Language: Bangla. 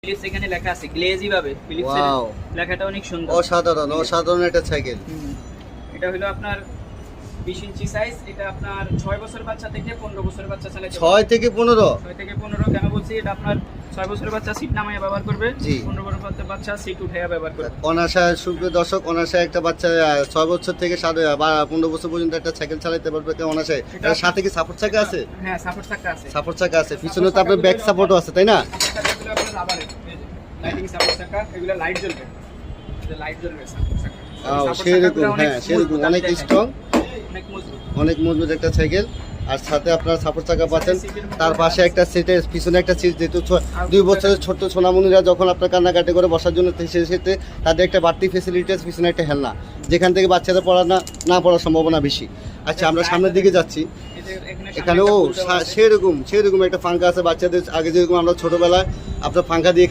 ফিলিপস এখানে লেখা আছে গ্লেজি ভাবে ফিলিপস এর ওয়াও লেখাটা অনেক সুন্দর। অসাধারণ একটা সাইকেল। এটা হলো আপনার 20 ইঞ্চি সাইজ। এটা আপনার 6 বছর বাচ্চা থেকে 15 বছর বাচ্চা চালাতে 6 থেকে 15 6 থেকে 15 কেন বলছি? এটা আপনার 6 বছরের বাচ্চা সিট নামায় ব্যবহার করবে, জি। 15 বছরের বাচ্চা সিট উঠাইয়া ব্যবহার করবে। অনাশায় সুপ্রিয় দর্শক, অনাশায় একটা বাচ্চা 6 বছর থেকে 15 বছর পর্যন্ত একটা সাইকেল চালাতে পারবে কেউ অনাশায়। এর সাথে কি সাপোর্ট চাকা আছে? হ্যাঁ, সাপোর্ট চাকা আছে। সাপোর্ট চাকা আছে, পিছনে তো আপনার ব্যাক সাপোর্টও আছে, তাই না? চাকাগুলো আপনার রাবারের, এই যে লাইটিং সাপোর্ট চাকা, এগুলো লাইট জ্বলবে, এই যে লাইট জ্বলবে সাপোর্ট চাকা। সেরকম, হ্যাঁ সেরকম অনেক স্ট্রং, অনেক মজবুত। অনেক মজবুত একটা সাইকেল। আর সাথে আপনার সাপোর্ট চাকা পাচ্ছেন। তার পাশে একটা সিটের পিছনে একটা সিট, যেহেতু 2 বছরের ছোট্ট সোনামণিরা যখন আপনার কান্নাকাটি করে বসার জন্য, সেই সেতে তাদের একটা বাড়তি ফেসিলিটি আছে, পিছনে একটা হেলনা, যেখান থেকে বাচ্চাদের না পড়ার সম্ভাবনা বেশি। আচ্ছা, আমরা সামনের দিকে যাচ্ছি। এখানেও সেরকম একটা পাঙ্খা আছে বাচ্চাদের, আগে যেরকম আমরা ছোটবেলায় আপনার পাঙ্খা দিয়ে